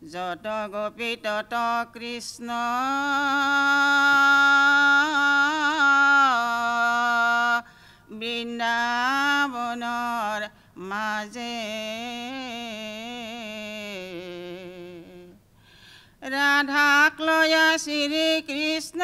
যত গোপী তত কৃষ্ণ বৃন্দাবনৰ মাজে ৰাধাক লৈ শ্ৰী কৃষ্ণ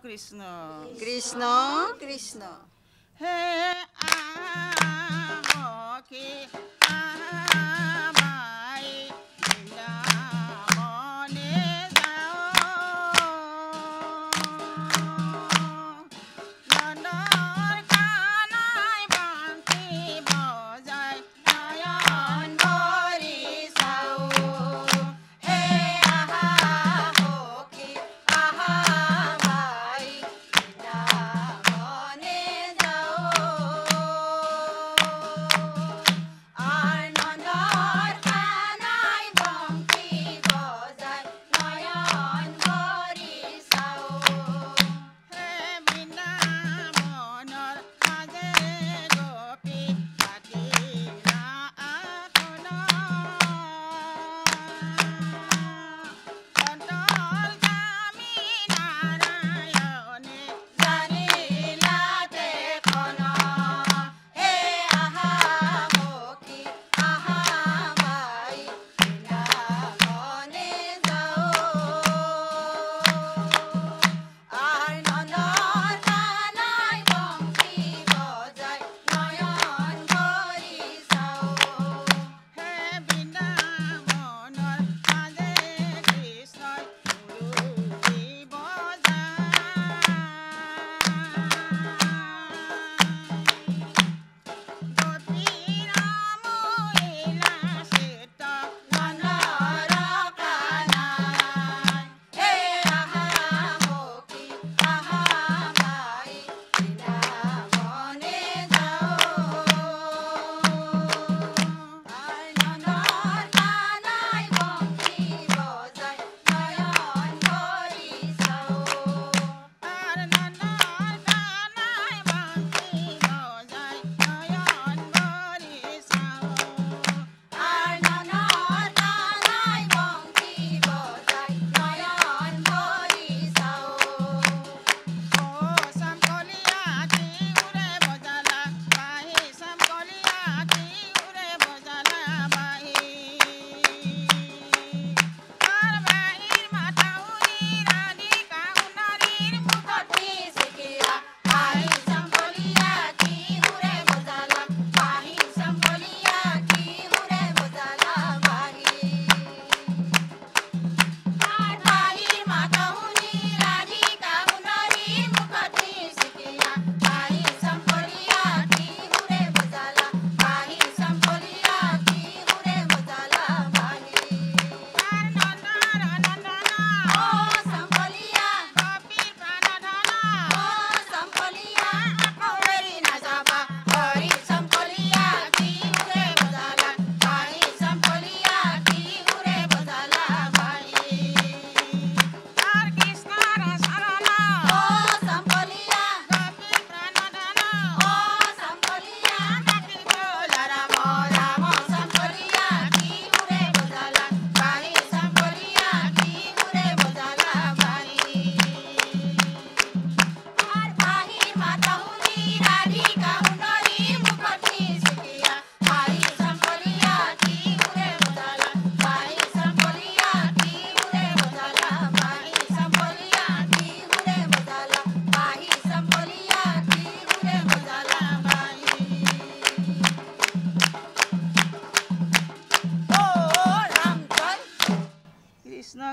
কৃষ্ণ কৃষ্ণ কৃষ্ণ হে আখি আবাই বৃন্দাবনে যাও নন্দৰ কানাই বাঁশী বজাই নয়ন ভৰি চাও হে আহা সখী আহা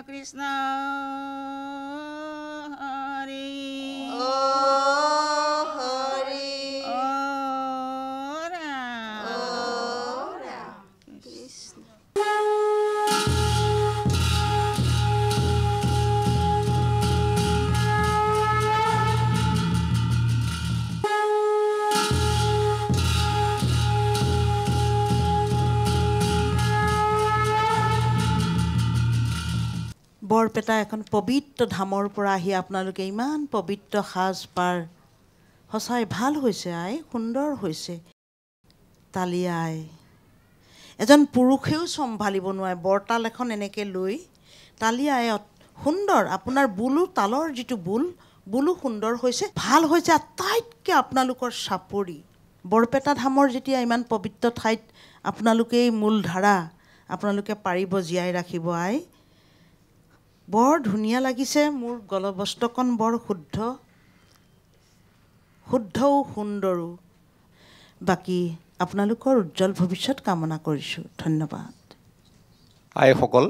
কৃষ্ণ হৰি হৰি ৰাম কৃষ্ণ বৰপেটা এখন পবিত্ৰ ধামৰ পৰা আহি আপোনালোকে ইমান পবিত্ৰ সাজপাৰ সঁচাই ভাল হৈছে আই সুন্দৰ হৈছে তালি আই এজন পুৰুষেও চম্ভালিব নোৱাৰে বৰতাল এখন এনেকৈ লৈ তালি আই সুন্দৰ আপোনাৰ বুলো তালৰ যিটো বুলো সুন্দৰ হৈছে ভাল হৈছে আটাইতকৈ আপোনালোকৰ চাপৰি বৰপেটা ধামৰ যেতিয়া ইমান পবিত্ৰ ঠাইত আপোনালোকেই মূলধাৰা আপোনালোকে পাৰিব জীয়াই ৰাখিব আই বৰ ধুনীয়া লাগিছে মোৰ গলবস্ত্ৰকণ বৰ শুদ্ধও সুন্দৰো বাকী আপোনালোকৰ উজ্জ্বল ভৱিষ্যত কামনা কৰিছোঁ ধন্যবাদ আইসকল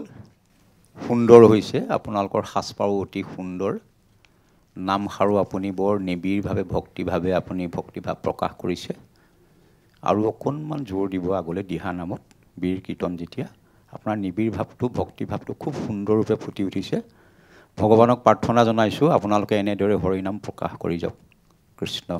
সুন্দৰ হৈছে আপোনালোকৰ সাজপাৰো অতি সুন্দৰ নামষাৰো আপুনি বৰ নিবিড়ভাৱে ভক্তিভাৱে আপুনি ভক্তিভাৱ প্ৰকাশ কৰিছে আৰু অকণমান জোৰ দিব আগলৈ দিহা নামত বীৰ কীৰ্তন যেতিয়া আপোনাৰ নিবিড় ভাৱটো ভক্তিভাৱটো খুব সুন্দৰৰূপে ফুটি উঠিছে ভগৱানক প্ৰাৰ্থনা জনাইছোঁ আপোনালোকে এনেদৰে হৰিনাম প্ৰকাশ কৰি যাওক কৃষ্ণ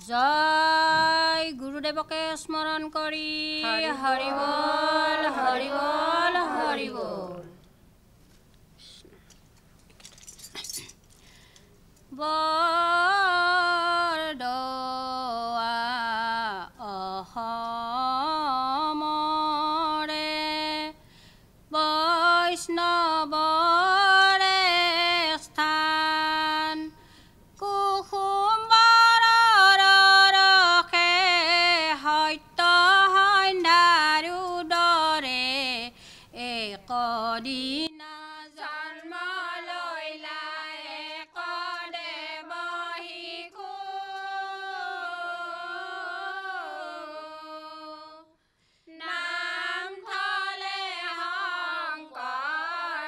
জয় গুৰুদেৱকে স্মৰণ কৰি হৰি বল হৰি বল হৰি বল বৰদোৱা অসমৰে বৈষ্ণৱৰে স্থান কুসুম্বৰৰ ৰসে সত্য সন্ধ্যাৰো দৰে একদিনা জন্ম লৈলা একদেৱহী নাম থলে শংকৰ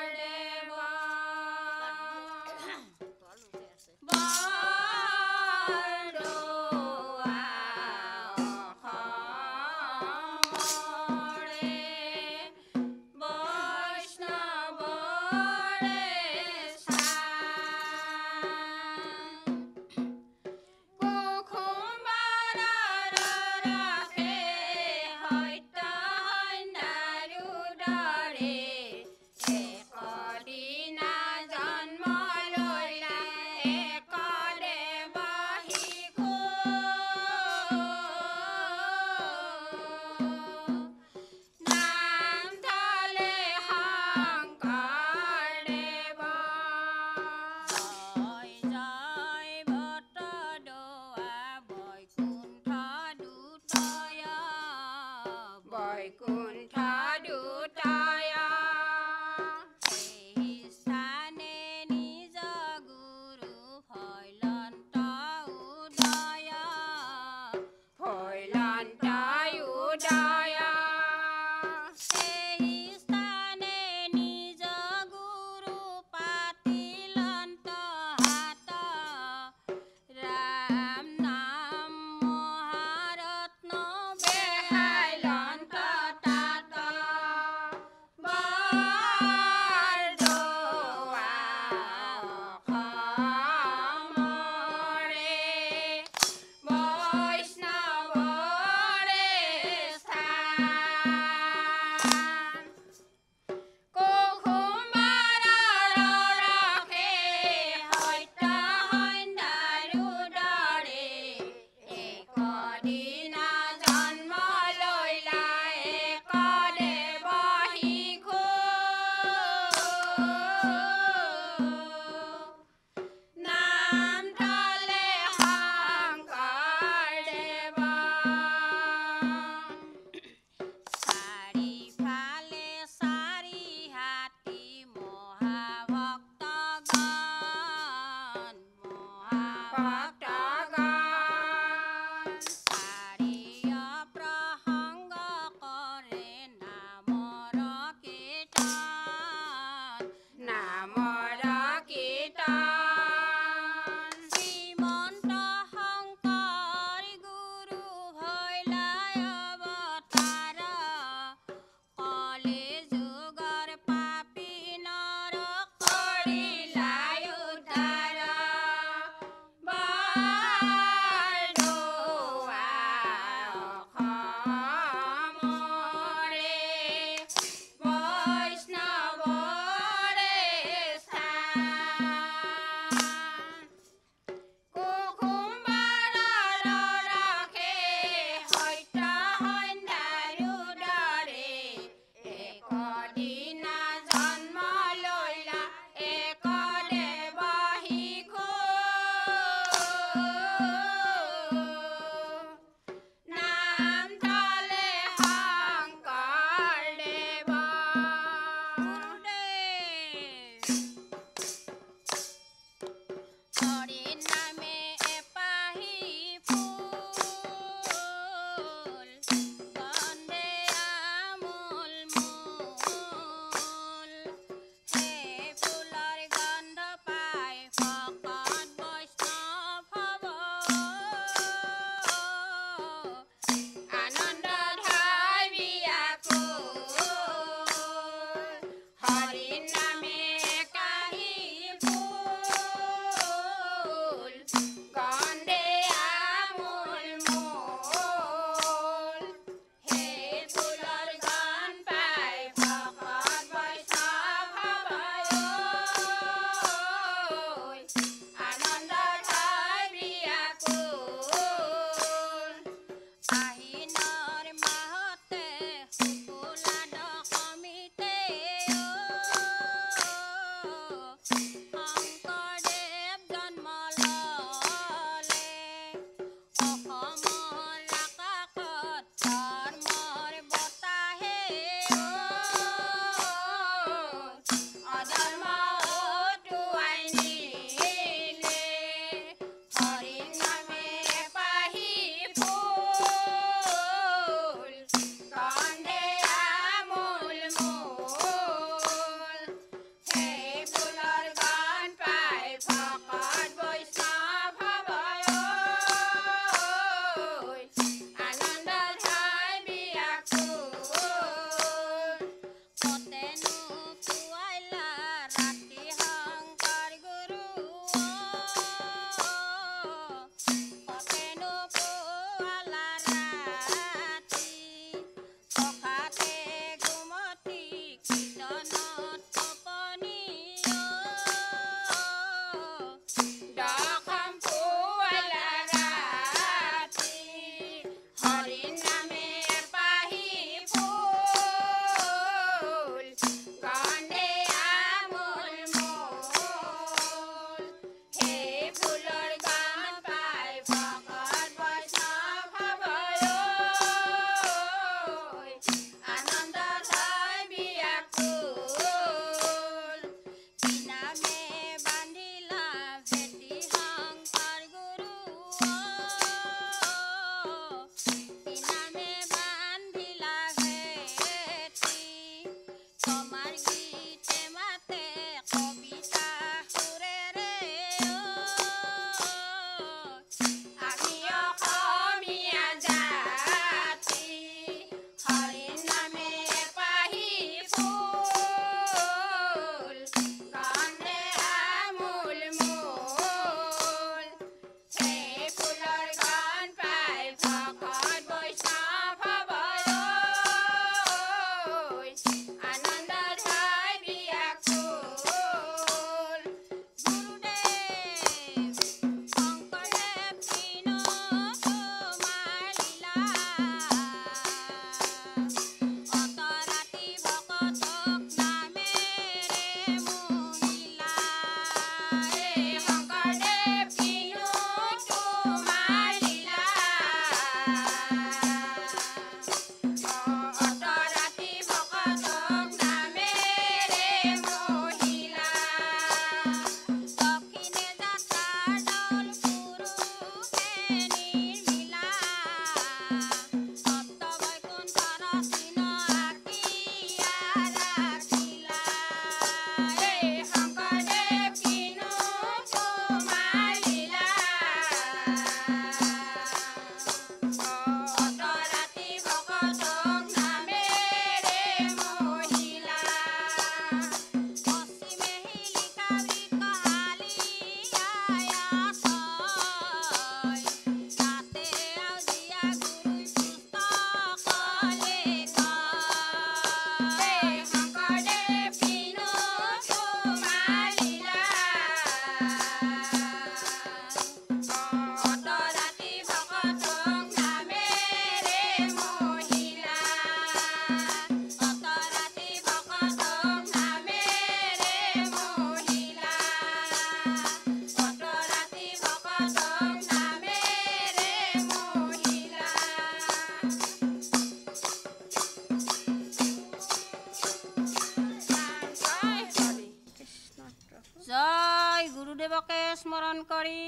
গুৰুদেৱকে স্মৰণ কৰি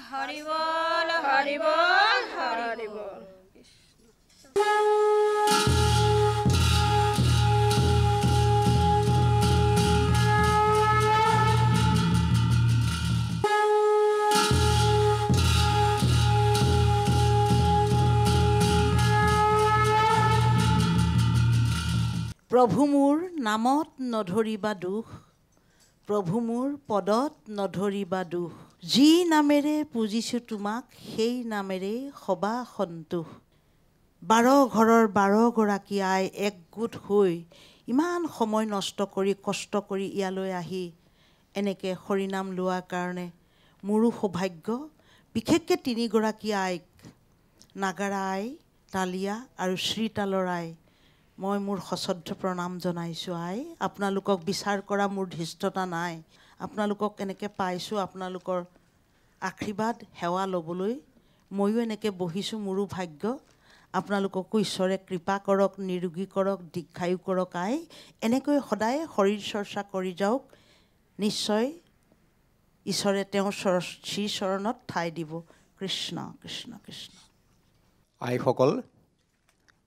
হৰি বল হৰি বল হৰি বল। প্ৰভু মোৰ নামত নধৰিবা দুখ, প্ৰভু মোৰ পদত নধৰিবা দুখ, যি নামেৰে পুজিছোঁ তোমাক সেই নামেৰে সবা সন্তোষ। 12 ঘৰৰ 12 গৰাকী আই একগোট হৈ ইমান সময় নষ্ট কৰি কষ্ট কৰি ইয়ালৈ আহি এনেকৈ হৰিনাম লোৱাৰ কাৰণে মোৰো সৌভাগ্য। বিশেষকৈ 3 গৰাকী আইক, নাগাৰা আই, তালিয়া আৰু শ্ৰীতালৰ আই, মই মোৰ সশ্ৰদ্ধ প্ৰণাম জনাইছোঁ। আই, আপোনালোকক বিচাৰ কৰা মোৰ ধৃষ্টতা নাই। আপোনালোকক এনেকৈ পাইছোঁ, আপোনালোকৰ আশীৰ্বাদ সেৱা ল'বলৈ ময়ো এনেকৈ বহিছোঁ, মোৰো ভাগ্য। আপোনালোককো ঈশ্বৰে কৃপা কৰক, নিৰোগী কৰক, দীৰ্ঘায়ু কৰক। আই, এনেকৈ সদায় শৰীৰ চৰ্চা কৰি যাওক, নিশ্চয় ঈশ্বৰে তেওঁৰ শ্ৰীচৰণত ঠাই দিব। কৃষ্ণ কৃষ্ণ কৃষ্ণ। আইসকল,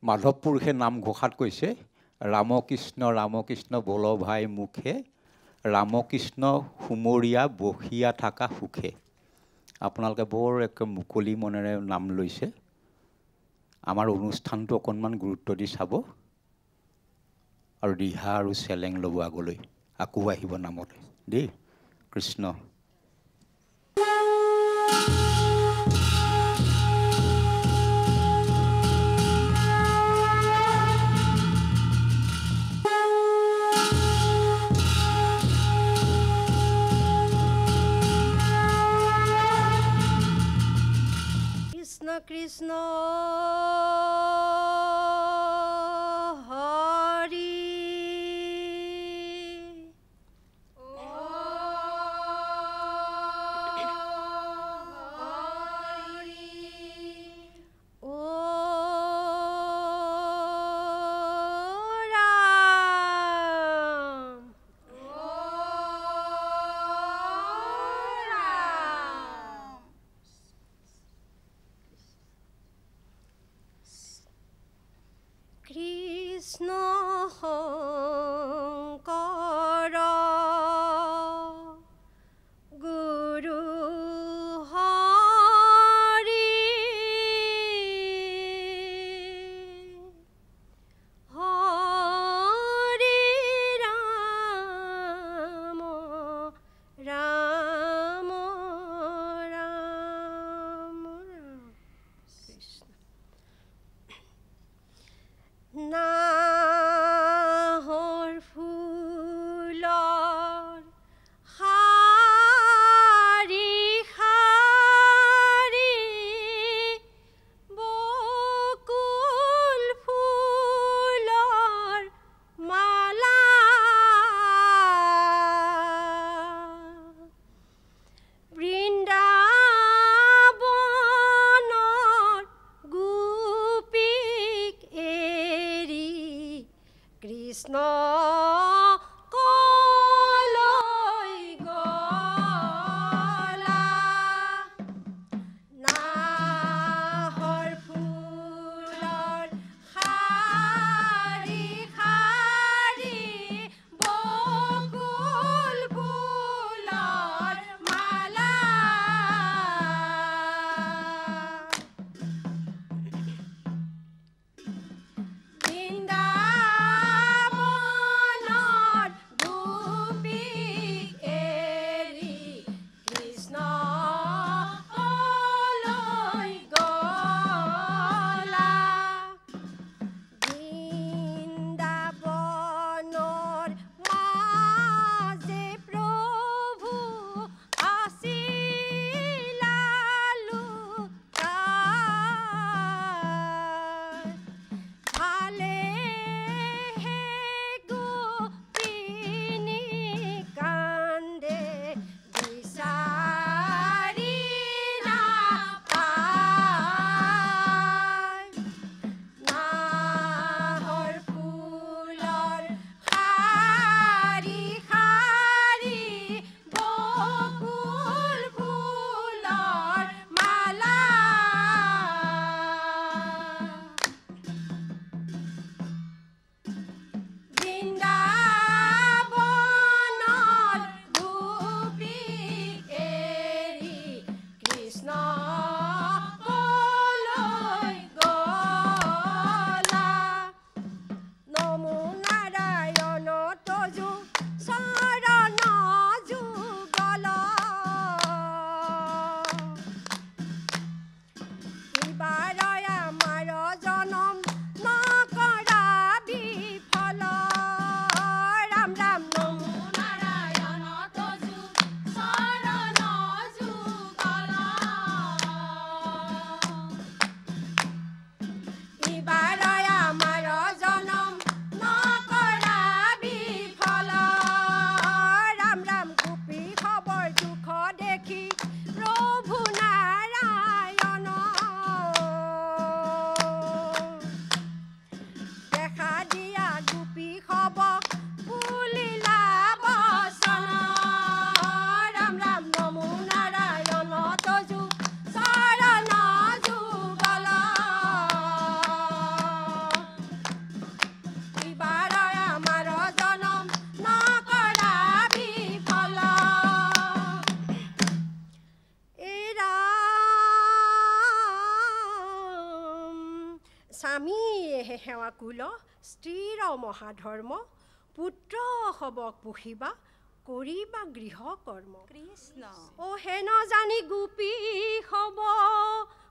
মাধৱ পুৰুষে নামঘোষাত কৈছে, ৰামকৃষ্ণ ৰামকৃষ্ণ বল ভাই মুখে, ৰামকৃষ্ণ সুমৰীয়া বসিয়া থাকা সুখে। আপোনালোকে বৰ একে মুকলি মনেৰে নাম লৈছে। আমাৰ অনুষ্ঠানটো অকণমান গুৰুত্ব দি চাব আৰু ৰিহা আৰু চেলেং ল'ব আগলৈ, আকৌ আহিব নামলৈ দেই। কৃষ্ণ। কৃষ্ণ কৃষ্ণ হৰি কৃষ্ণ শংকৰ গুৰু হৰি হৰি ৰাম ৰাম ৰাম কৃষ্ণ। নাহৰ ফুলৰ শাৰী শাৰী, বকুল ফুলৰ মালা, বৃন্দাবনৰ গোপীক এৰি কৃষ্ণ কলৈ গলা। নাহৰ ফুলৰ শাৰী শাৰী, বকুল ফুলৰ মালা, বৃন্দাবনৰ আমিহে সেৱা কুল স্ত্ৰীৰ মহাধৰ্ম পুত্ৰ হবক পুহিবা কৰিবা গৃহ কৰ্ম কৃষ্ণ ও হেন জানি গোপী হব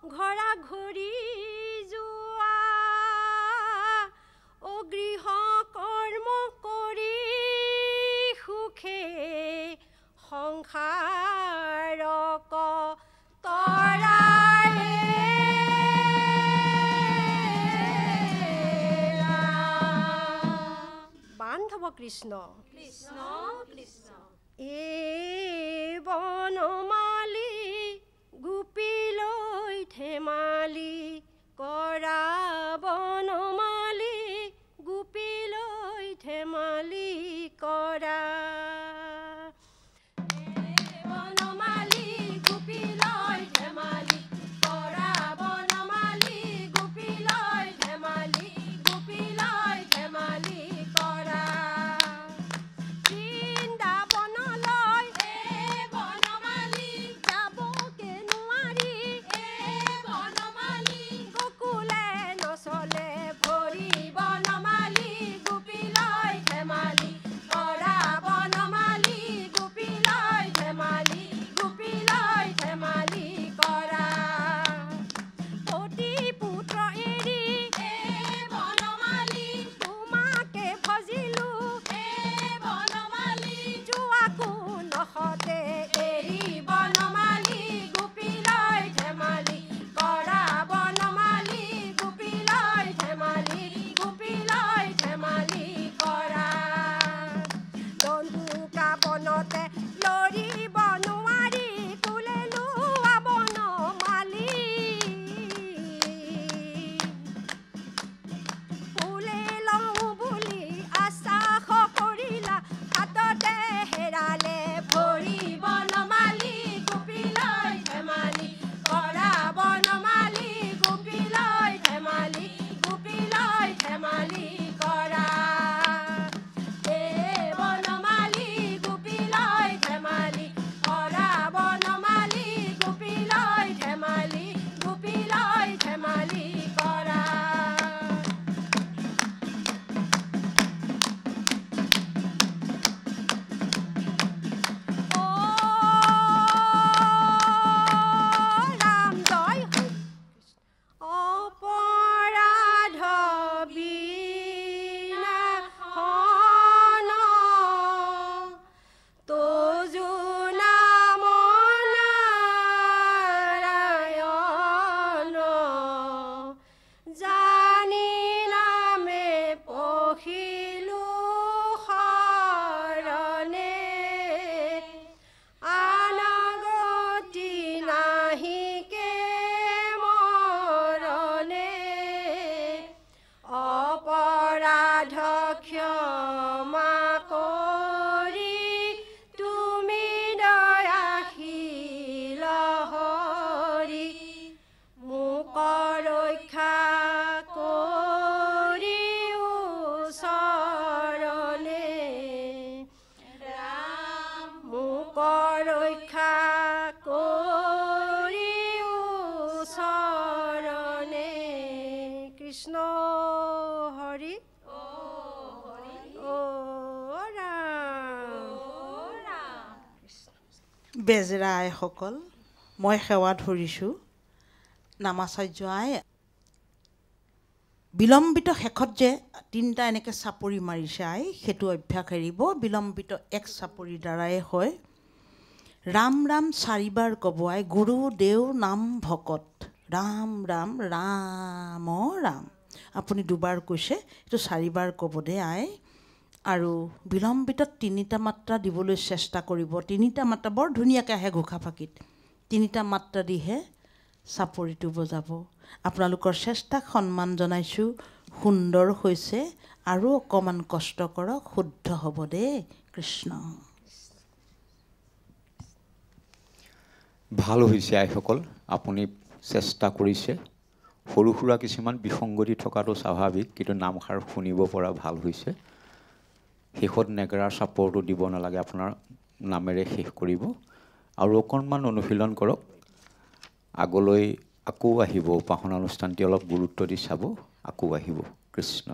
ঘৰা ঘৰি যোৱা ও গৃহ কৰ্ম কৰি সুখে সংসাৰক বান্ধৱ কৃষ্ণ কৃষ্ণ কৃষ্ণ এ বনমালী গোপীলৈ ধেমালি কৰা বনমালী গোপীলৈ ধেমালি কৰা বনমালী গোপীলৈ ধেমালি কৰা বনমালী গোপীলৈ ধেমালি কৰা বৃন্দাবনলৈ বনমালী যাবকে নোৱাৰি বনমালী গকুলে নচলে ভৰি বনমালী গোপীলৈ ধেমালি কৰা বনমালী গোপীলৈ ধেমালি কৰা পতি পুত্ৰ এৰি বনমালী তোমাকে ভজিলো বনমালী যোৱাকো নখতে এৰি বনমালী গোপীলৈ ধেমালি কৰা বনমালী গোপীলৈ ধেমালি কৰা দন্দুকা বনতে লৰিব নোৱাৰি কোলে লোৱা বনমালী ফুলে লওঁ বুলি আশ্বাস কৰিলা হাততে হেৰালে ভৰি বনমালী গোপীলৈ ধেমালি কৰা বনমালী গোপীলৈ ধেমালি কৰা এ বনমালী গোপীলৈ ধেমালি কৰা বনমালী গোপীলৈ ধেমালি কৰা ও ৰাম জয় হৈ অপৰাধ বিনাশন তোজু নাম নাৰায়ণ জানি নামে পঢ়িলো শৰণে আনগতি নাহিকে মৰণে অপৰাধ ক্ষমা কৰি তুমি দয়াশীল হৰি মোক ৰক্ষা কৰি ওচৰণে মোক ৰক্ষা কৰি ওচৰণে কৃষ্ণ হৰি ও ৰাম বেজেৰা আইসকল মই সেৱা ধৰিছোঁ নামাচাৰ্য আই বিলম্বিত শেষত যে তিনিটা এনেকৈ চাপৰি মাৰিছে আই সেইটো অভ্যাস এৰিব বিলম্বিত এক চাপৰিৰ দ্বাৰাই হয় ৰাম ৰাম চাৰিবাৰ ক'ব আই গুৰু দেও নাম ভকত ৰাম ৰাম ৰাম ৰাম আপুনি দুবাৰ কৈছে এইটো চাৰিবাৰ ক'ব দে আই আৰু বিলম্বিতত তিনিটা মাত্ৰা দিবলৈ চেষ্টা কৰিব তিনিটা মাত্ৰা বৰ ধুনীয়াকৈ আহে ঘোষা ফাঁকিত তিনিটা মাত্ৰা দিহে চাপৰিটো বজাব আপোনালোকৰ চেষ্টাক সন্মান জনাইছোঁ সুন্দৰ হৈছে আৰু অকণমান কষ্ট কৰক শুদ্ধ হ'ব দেই কৃষ্ণ ভাল হৈছে আইসকল আপুনি চেষ্টা কৰিছে সৰু সুৰা কিছুমান বিসংগতি থকাটো স্বাভাৱিক কিন্তু নামষাৰ শুনিব পৰা ভাল হৈছে শেষত নেগেৰাৰ চাপৰটো দিব নালাগে আপোনাৰ নামেৰে শেষ কৰিব আৰু অকণমান অনুশীলন কৰক আগলৈ আকৌ আহিব উপাসনা অনুষ্ঠানটি অলপ গুৰুত্ব দি চাব আকৌ আহিব। কৃষ্ণ।